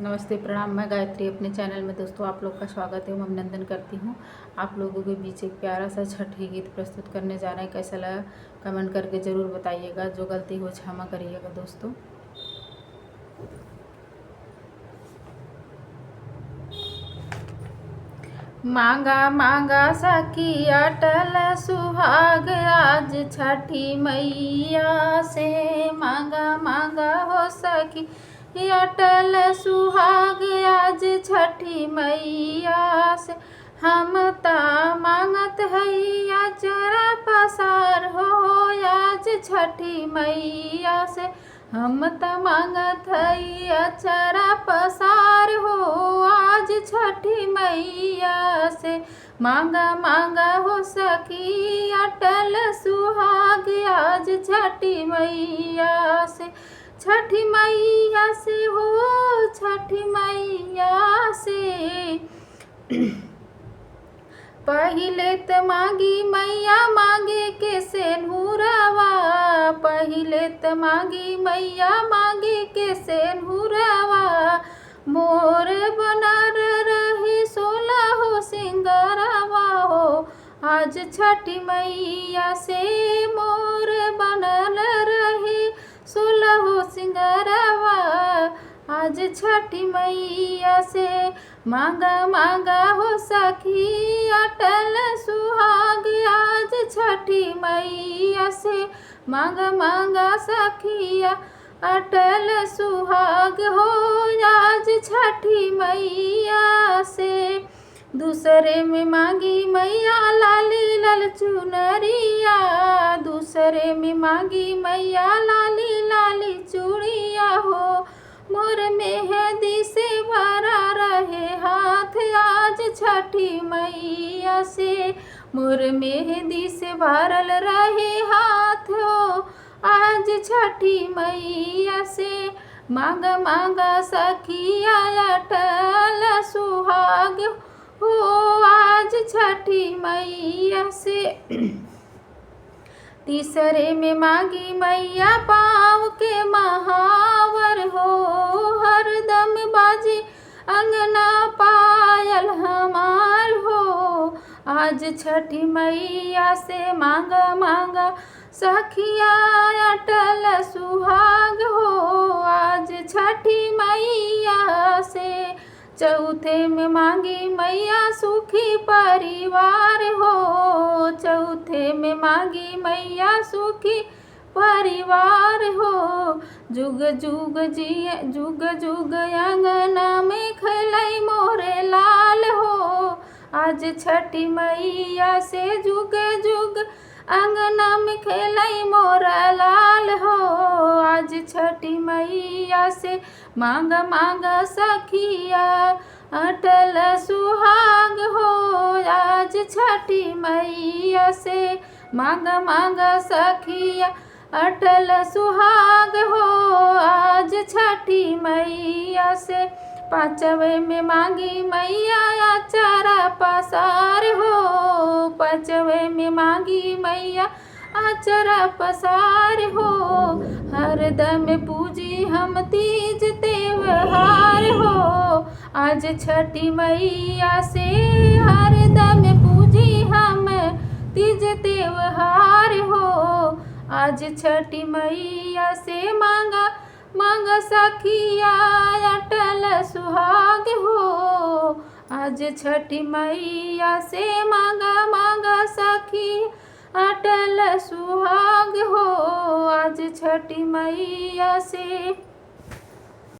नमस्ते प्रणाम। मैं गायत्री अपने चैनल में दोस्तों आप लोग का स्वागत एवं अभिनंदन करती हूँ। आप लोगों के बीच एक प्यारा सा छठी गीत प्रस्तुत करने जा रहे हैं। कैसा लगा कमेंट करके ज़रूर बताइएगा। जो गलती हो क्षमा करिएगा दोस्तों। मांगा मांगा सखी अटल सुहाग आज छठी मैया से। मांगा मांगा हो सखी अटल सुहाग आज छठी मैया से। हम ता मांगत हैया चरा पसार हो आज छठी मैया से। हम त मांगत हैया चरा पसार हो आज छठी मैया से। मांगा मांगा हो सखी अटल सुहाग आज छठी मैया से। छठी मैया से हो छठी मैया से। पहिले त मांगी मैया मांगे के सेनुरवा। पहिले त मांगी मैया मांगे के सेनुरवा। मोर बनर रही 16 हो सिंगरवा हो आज छठी मैया से। मोर बनल रही 16 हो सिंगरवा आज छठी मैया से। मांगा मांगा हो सखी अटल सुहाग आज छठी मैया से। मांगा मांगा सखिया अटल सुहाग हो आज छठी मैया से। दूसरे में मांगी मैया लाली लाल चुनरिया। दूसरे में मांगी मैया लाली लाली चूड़िया हो। मोर मेहंदी से भरा रहे हाथ आज छठी मैया से। मोर मेहंदी से भरल रहे हाथ हो आज छठी मैया से। मांगा मांगा सखिया अटल सुहाग हो आज छठी मैया से। तीसरे में मांगी मैया पाँव के महावर हो। हरदम बाजी अंगना पायल हमार हो आज छठी मैया से। मांगा मांगा सखिया अटल सुहाग हो आज छठी मैया से। चौथे में मांगी मैया सुखी परिवार हो। चौथे में मांगी मैया सुखी परिवार हो। जुग जुग जिए जुग जुग अंगना में खेलै मोरे लाल हो आज छठी मैया से। जुग जुग अंगना में खेलै मोरा लाल हो आज छठी मैया से। मांगा मांगा सखिया अटल सुहाग हो आज छठी मैया से। मांगा मांगा सखिया अटल सुहाग हो आज छठी मैया से। पाँचवे में मांगी मैया अचारा पसार हो। पाँचवे में मांगी मैया अचारा पसार हो। हरदम पूजी हम तीज त्योहार हो आज छठी मैया से। हरदम पूजी हम तीज त्योहार हो आज छठी मैया से। मांगा मांगा सखिया अटल सुहाग हो आज छठी मैया से। मांगा मांगा सखी अटल सुहाग हो आज छठी मैया से।